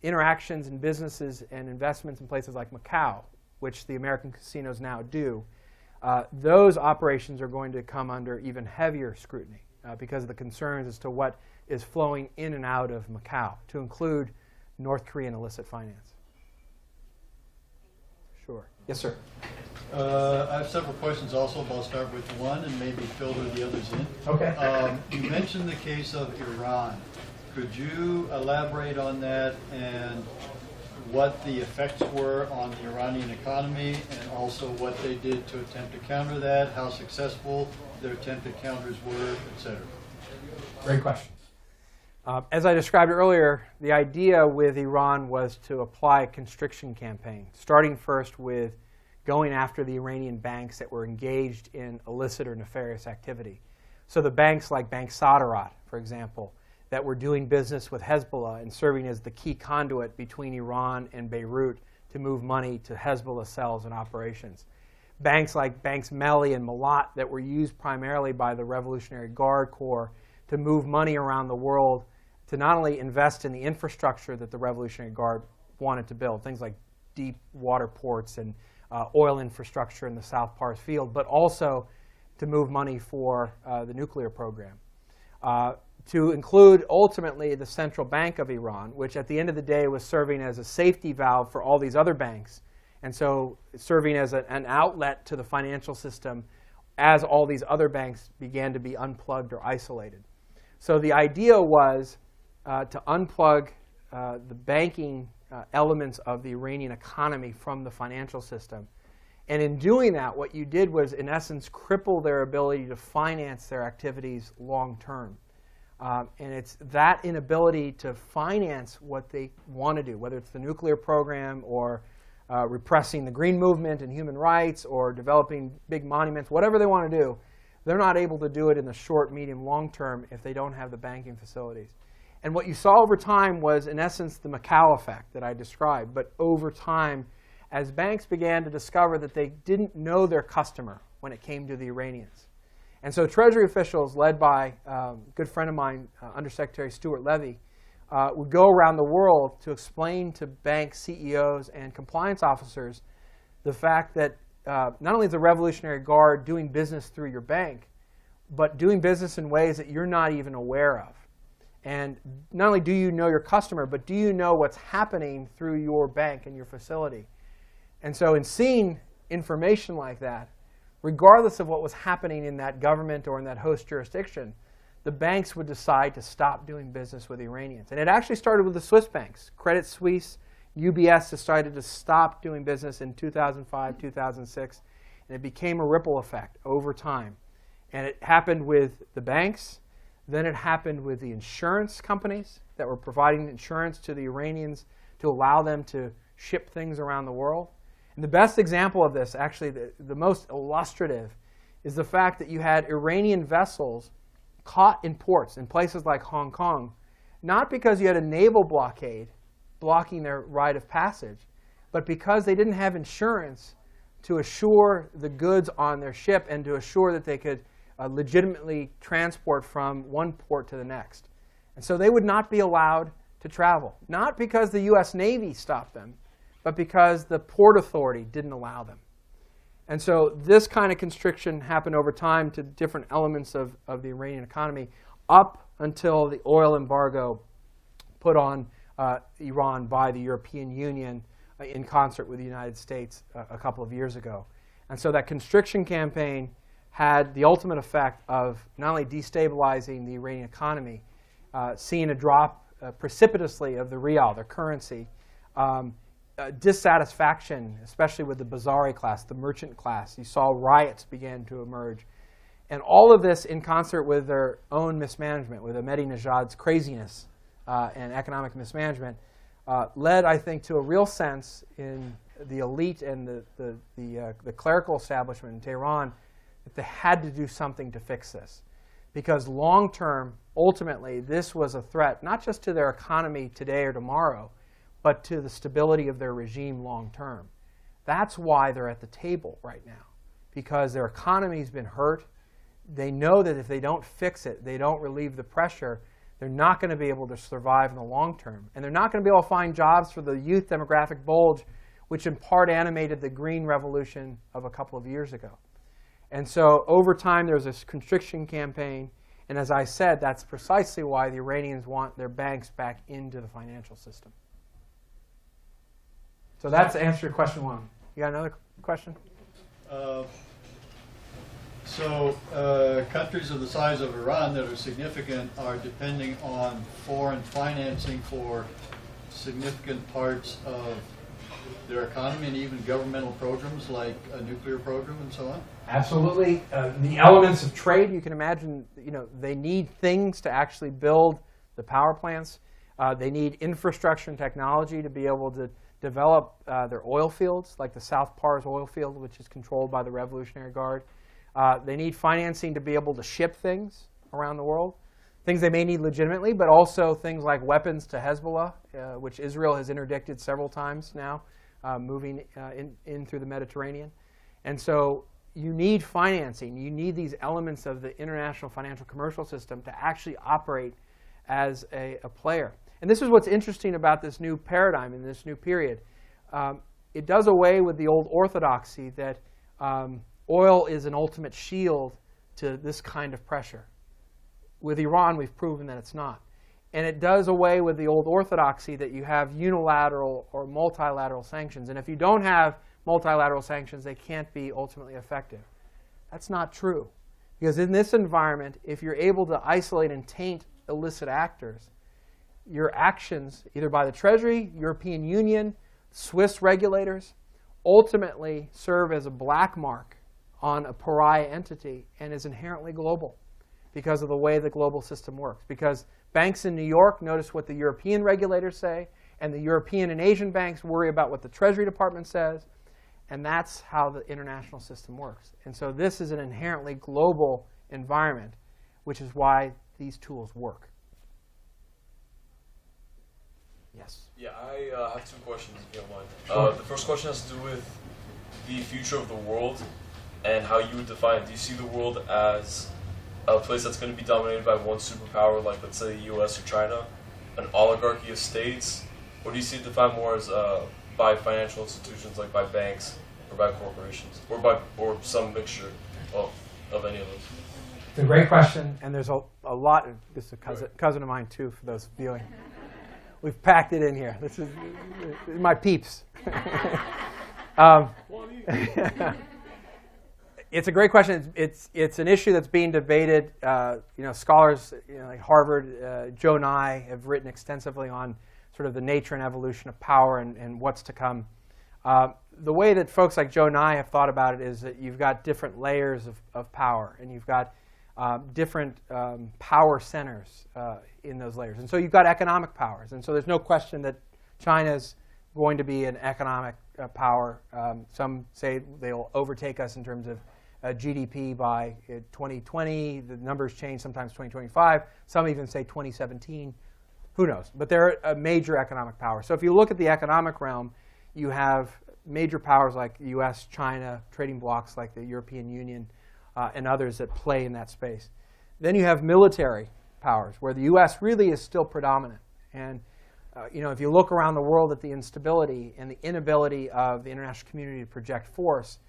interactions and businesses and investments in places like Macau, which the American casinos now do, those operations are going to come under even heavier scrutiny because of the concerns as to what is flowing in and out of Macau, to include North Korean illicit finance. Sure. Yes, sir. I have several questions also, but I'll start with one and maybe filter the others in. Okay. You mentioned the case of Iran. Could you elaborate on that and what the effects were on the Iranian economy, and also what they did to attempt to counter that, how successful their attempted counters were, etc.? Great question. As I described earlier, the idea with Iran was to apply a constriction campaign, starting first with going after the Iranian banks that were engaged in illicit or nefarious activity. So the banks like Bank Zarate, for example, that were doing business with Hezbollah and serving as the key conduit between Iran and Beirut to move money to Hezbollah cells and operations. Banks like Banks Melli and Malat that were used primarily by the Revolutionary Guard Corps to move money around the world to not only invest in the infrastructure that the Revolutionary Guard wanted to build, things like deep water ports and oil infrastructure in the South Pars Field, but also to move money for the nuclear program. To include ultimately the central bank of Iran, which at the end of the day was serving as a safety valve for all these other banks, and so serving as an outlet to the financial system as all these other banks began to be unplugged or isolated. So the idea was to unplug the banking elements of the Iranian economy from the financial system. And in doing that, what you did was, in essence, cripple their ability to finance their activities long term. And it's that inability to finance what they want to do, whether it's the nuclear program or repressing the green movement and human rights or developing big monuments, whatever they want to do, they're not able to do it in the short, medium, long term if they don't have the banking facilities. And what you saw over time was, in essence, the Macau effect that I described. But over time, as banks began to discover that they didn't know their customer when it came to the Iranians. And so Treasury officials, led by a good friend of mine, Undersecretary Stuart Levy, would go around the world to explain to bank CEOs and compliance officers the fact that not only is the Revolutionary Guard doing business through your bank, but doing business in ways that you're not even aware of. And not only do you know your customer, but do you know what's happening through your bank and your facility? And so in seeing information like that, regardless of what was happening in that government or in that host jurisdiction, the banks would decide to stop doing business with the Iranians. And it actually started with the Swiss banks. Credit Suisse, UBS decided to stop doing business in 2005, 2006, and it became a ripple effect over time. And it happened with the banks. Then it happened with the insurance companies that were providing insurance to the Iranians to allow them to ship things around the world. And the best example of this, actually the most illustrative, is the fact that you had Iranian vessels caught in ports in places like Hong Kong, not because you had a naval blockade blocking their right of passage, but because they didn't have insurance to assure the goods on their ship and to assure that they could legitimately transport from one port to the next. And so they would not be allowed to travel, not because the US Navy stopped them, but because the Port Authority didn't allow them. And so this kind of constriction happened over time to different elements of the Iranian economy up until the oil embargo put on Iran by the European Union in concert with the United States a couple of years ago. And so that constriction campaign had the ultimate effect of not only destabilizing the Iranian economy, seeing a drop precipitously of the rial, their currency, dissatisfaction, especially with the Bazari class, the merchant class. You saw riots began to emerge. And all of this in concert with their own mismanagement, with Ahmadinejad's craziness and economic mismanagement, led, I think, to a real sense in the elite and the clerical establishment in Tehran that they had to do something to fix this. Because long term, ultimately, this was a threat, not just to their economy today or tomorrow, but to the stability of their regime long term. That's why they're at the table right now, because their economy's been hurt. They know that if they don't fix it, they don't relieve the pressure, they're not going to be able to survive in the long term. And they're not going to be able to find jobs for the youth demographic bulge, which in part animated the Green Revolution of a couple of years ago. And so over time, there's this constriction campaign. And as I said, that's precisely why the Iranians want their banks back into the financial system. So that's the answer to your question one. You got another question? Countries of the size of Iran that are significant are depending on foreign financing for significant parts of their economy and even governmental programs like a nuclear program and so on? Absolutely. The elements of trade, you can imagine, they need things to actually build the power plants. They need infrastructure and technology to be able to develop their oil fields, like the South Pars oil field, which is controlled by the Revolutionary Guard. They need financing to be able to ship things around the world, things they may need legitimately, but also things like weapons to Hezbollah, which Israel has interdicted several times now, moving in through the Mediterranean. And so you need financing. You need these elements of the international financial commercial system to actually operate as a player. And this is what's interesting about this new paradigm in this new period. It does away with the old orthodoxy that oil is an ultimate shield to this kind of pressure. With Iran, we've proven that it's not. And it does away with the old orthodoxy that you have unilateral or multilateral sanctions. And if you don't have multilateral sanctions, they can't be ultimately effective. That's not true. Because in this environment, if you're able to isolate and taint illicit actors, your actions, either by the Treasury, European Union, Swiss regulators, ultimately serve as a black mark on a pariah entity and is inherently global because of the way the global system works. Because banks in New York notice what the European regulators say, and the European and Asian banks worry about what the Treasury Department says, and that's how the international system works. And so this is an inherently global environment, which is why these tools work. Yes? Yeah, I have two questions, if you don't mind. The first question has to do with the future of the world and how you would define it. Do you see the world as a place that's going to be dominated by one superpower, like let's say the U.S. or China, an oligarchy of states, or do you see it defined more as by financial institutions, like by banks or by corporations, or some mixture of any of those? It's a great question, and there's a lot. This is a cousin of mine too, for those viewing. We've packed it in here. This is my peeps. It's a great question. It's an issue that's being debated. Scholars like Harvard, Joe Nye have written extensively on sort of the nature and evolution of power and what's to come. The way that folks like Joe Nye have thought about it is that you've got different layers of power, and you've got different power centers in those layers. And so you've got economic powers. And so there's no question that China's going to be an economic power. Some say they'll overtake us in terms of GDP by 2020. The numbers change, sometimes 2025. Some even say 2017. Who knows? But they're a major economic power. So if you look at the economic realm, you have major powers like the US, China, trading blocs like the European Union, and others that play in that space. Then you have military powers, where the US really is still predominant. And if you look around the world at the instability and the inability of the international community to project force,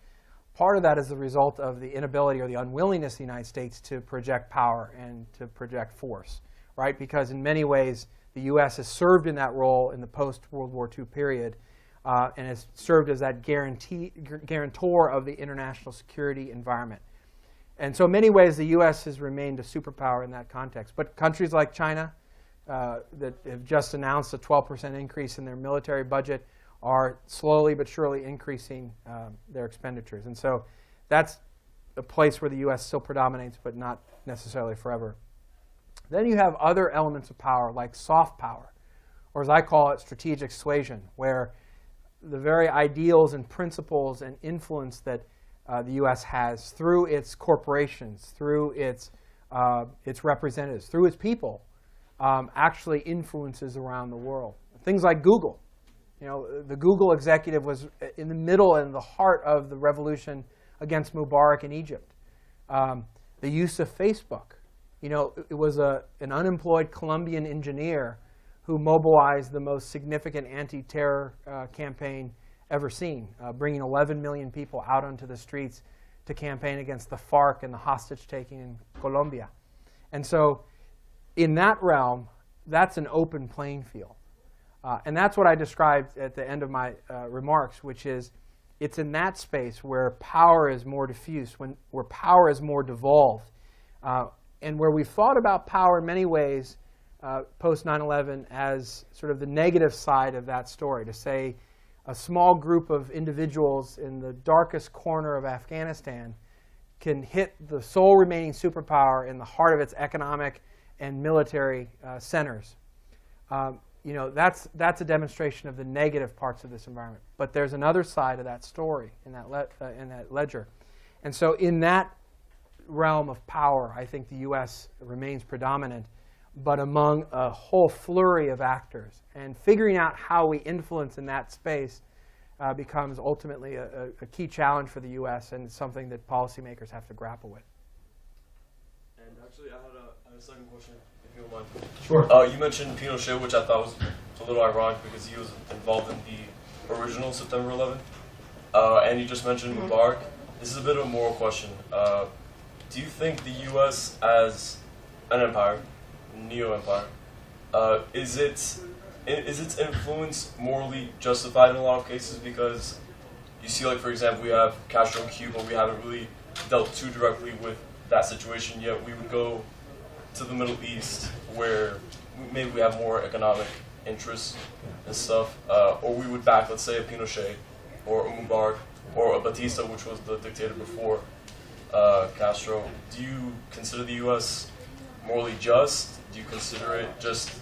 part of that is the result of the inability or the unwillingness of the United States to project power and to project force, right? Because in many ways, the US has served in that role in the post-World War II period and has served as that guarantor of the international security environment. And so in many ways, the US has remained a superpower in that context. But countries like China that have just announced a 12% increase in their military budget are slowly but surely increasing their expenditures. And so that's a place where the US still predominates, but not necessarily forever. Then you have other elements of power, like soft power, or as I call it, strategic suasion, where the very ideals and principles and influence that the US has through its corporations, through its representatives, through its people, actually influences around the world. Things like Google. The Google executive was in the middle and the heart of the revolution against Mubarak in Egypt. The use of Facebook. It was an unemployed Colombian engineer who mobilized the most significant anti-terror campaign ever seen, bringing 11 million people out onto the streets to campaign against the FARC and the hostage-taking in Colombia. And so in that realm, that's an open playing field. And that's what I described at the end of my remarks, which is it's in that space where power is more diffuse, where power is more devolved, and where we've thought about power in many ways post 9/11 as sort of the negative side of that story, to say a small group of individuals in the darkest corner of Afghanistan can hit the sole remaining superpower in the heart of its economic and military centers. That's a demonstration of the negative parts of this environment. But there's another side of that story in that ledger. And so in that realm of power, I think the U.S. remains predominant, but among a whole flurry of actors. And figuring out how we influence in that space becomes ultimately a key challenge for the U.S. and something that policymakers have to grapple with. And actually, I had a second question, if you don't mind. Sure. You mentioned Pinochet, which I thought was a little ironic because he was involved in the original September 11th. And you just mentioned Mubarak. This is a bit of a moral question. Do you think the U.S. as an empire, neo-empire, is its influence morally justified in a lot of cases? Because you see, like, for example, we have Castro in Cuba. We haven't really dealt too directly with that situation yet. We would go to the Middle East where maybe we have more economic interests and stuff, or we would back, let's say, a Pinochet or a Mubarak or a Batista, which was the dictator before Castro. Do you consider the U.S. morally just? Do you consider it just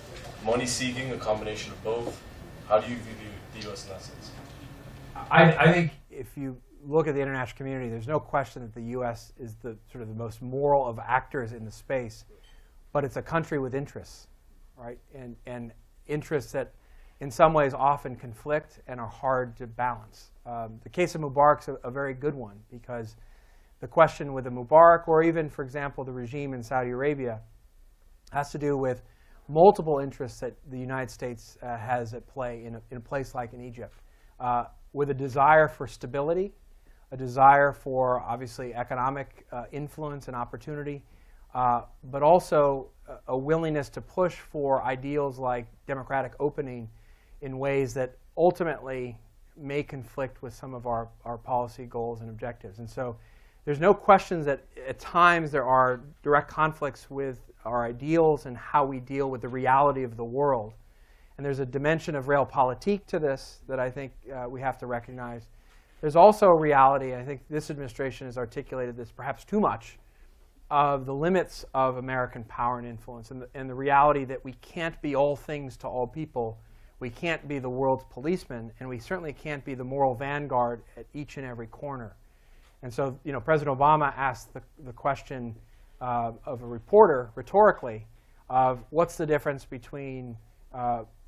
money-seeking, a combination of both? How do you view the U.S. in that sense? I think if you look at the international community, there's no question that the U.S. is the sort of the most moral of actors in the space, but it's a country with interests, right? And interests that in some ways often conflict and are hard to balance. The case of Mubarak's a very good one, because the question with the Mubarak, or even, for example, the regime in Saudi Arabia, has to do with multiple interests that the United States has at play in a place like in Egypt, with a desire for stability, a desire for, obviously, economic influence and opportunity, but also a willingness to push for ideals like democratic opening in ways that ultimately may conflict with some of our policy goals and objectives. And so there's no question that at times there are direct conflicts with our ideals and how we deal with the reality of the world. And there's a dimension of realpolitik to this that I think we have to recognize. There's also a reality, I think this administration has articulated this perhaps too much, of the limits of American power and influence, and the reality that we can't be all things to all people. We can't be the world's policeman, and we certainly can't be the moral vanguard at each and every corner. And so, President Obama asked the question of a reporter, rhetorically, of what's the difference between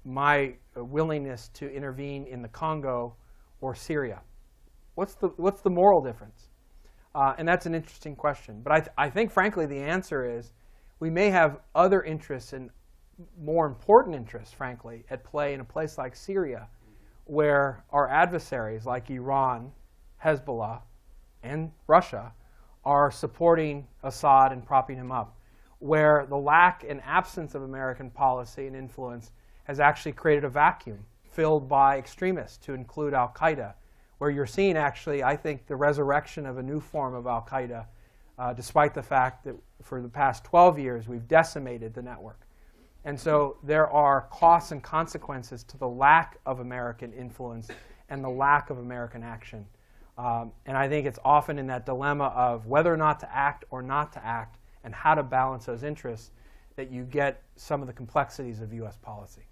my willingness to intervene in the Congo or Syria? What's the moral difference? And that's an interesting question. But I think, frankly, the answer is we may have other interests and more important interests, frankly, at play in a place like Syria, where our adversaries like Iran, Hezbollah, and Russia are supporting Assad and propping him up, where the lack and absence of American policy and influence has actually created a vacuum filled by extremists, to include al-Qaeda, where you're seeing actually, I think, the resurrection of a new form of al-Qaeda, despite the fact that for the past 12 years we've decimated the network. And so there are costs and consequences to the lack of American influence and the lack of American action. And I think it's often in that dilemma of whether or not to act or not to act and how to balance those interests that you get some of the complexities of U.S. policy.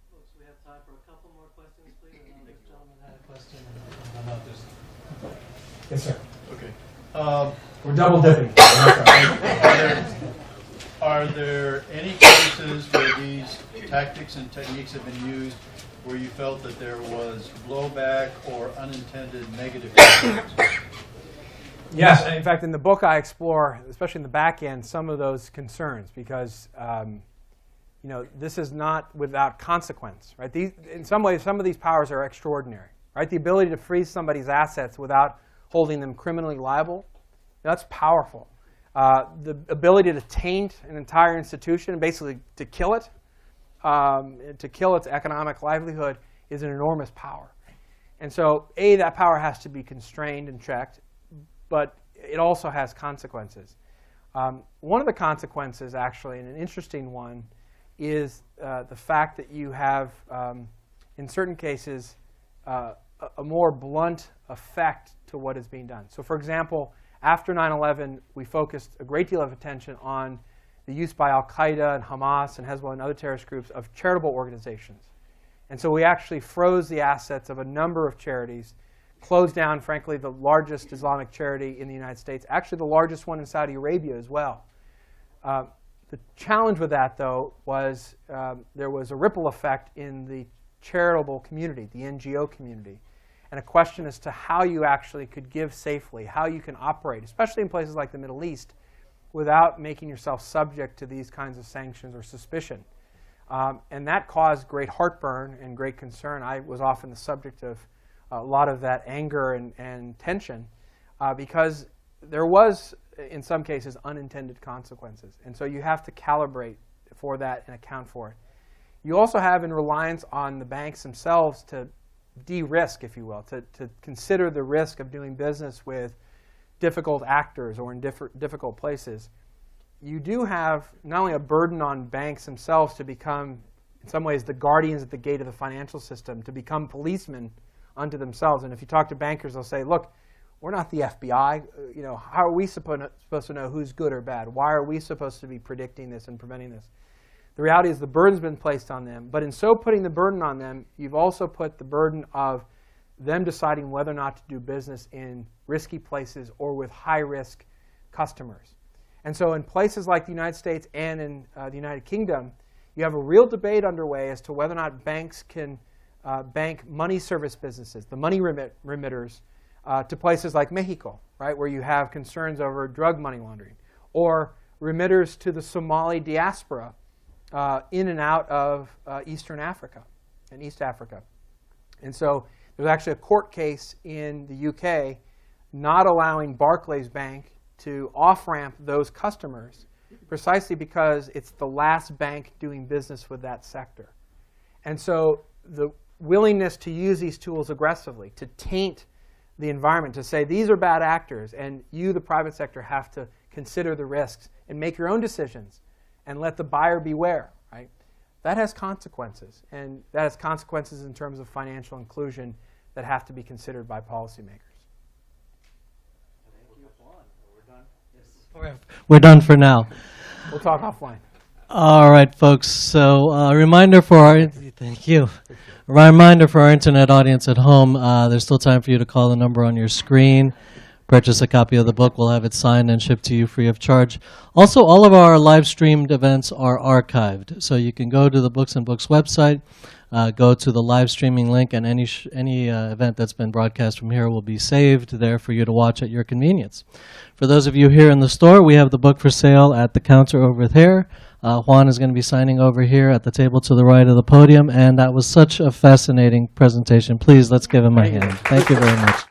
Folks, we have time for a couple more questions, please. I know this gentleman had a question. I don't know if there's... Yes, sir. Okay. We're double dipping. Are there any cases where these tactics and techniques have been used where you felt that there was blowback or unintended negative consequences? Yes. In fact, in the book I explore, especially in the back end, some of those concerns, because this is not without consequence, right? In some ways, some of these powers are extraordinary, right? The ability to freeze somebody's assets without holding them criminally liable That's powerful. The ability to taint an entire institution, basically to kill it, to kill its economic livelihood, is an enormous power. And so, that power has to be constrained and checked, but it also has consequences. One of the consequences, actually, and an interesting one, is the fact that you have, in certain cases, a more blunt effect to what is being done. So, for example, after 9/11, we focused a great deal of attention on the use by Al-Qaeda and Hamas and Hezbollah and other terrorist groups of charitable organizations. And so we actually froze the assets of a number of charities, closed down, frankly, the largest Islamic charity in the United States, actually the largest one in Saudi Arabia as well. The challenge with that, though, was there was a ripple effect in the charitable community, the NGO community, and a question as to how you actually could give safely, how you can operate, especially in places like the Middle East, without making yourself subject to these kinds of sanctions or suspicion. And that caused great heartburn and great concern. I was often the subject of a lot of that anger and tension because there was, in some cases, unintended consequences. And so you have to calibrate for that and account for it. You also have, in reliance on the banks themselves, to de-risk, if you will, to consider the risk of doing business with difficult actors or in difficult places. You do have not only a burden on banks themselves to become, in some ways, the guardians at the gate of the financial system, to become policemen unto themselves. And if you talk to bankers, they'll say, look, we're not the FBI. How are we supposed to know who's good or bad? Why are we supposed to be predicting this and preventing this? The reality is the burden's been placed on them. But in so putting the burden on them, you've also put the burden of them deciding whether or not to do business in risky places or with high-risk customers. And so in places like the United States and in the United Kingdom, you have a real debate underway as to whether or not banks can bank money service businesses, the money remitters, to places like Mexico, right, where you have concerns over drug money laundering, or remitters to the Somali diaspora in and out of Eastern Africa and East Africa. And so there's actually a court case in the UK not allowing Barclays Bank to off-ramp those customers precisely because it's the last bank doing business with that sector. And so the willingness to use these tools aggressively, to taint the environment, to say these are bad actors, and you, the private sector, have to consider the risks and make your own decisions and let the buyer beware, right? That has consequences, and that has consequences in terms of financial inclusion that have to be considered by policymakers. Thank you, Juan. We're done. Yes. We're done for now. We'll talk offline. All right, folks. So a reminder for our thank you. A reminder for our internet audience at home. There's still time for you to call the number on your screen. Purchase a copy of the book. We'll have it signed and shipped to you free of charge. Also, all of our live streamed events are archived, so you can go to the Books and Books website, go to the live streaming link, and any event that's been broadcast from here will be saved there for you to watch at your convenience. For those of you here in the store, we have the book for sale at the counter over there. Juan is going to be signing over here at the table to the right of the podium, and that was such a fascinating presentation. Please, let's give him a hand. Thank you very much.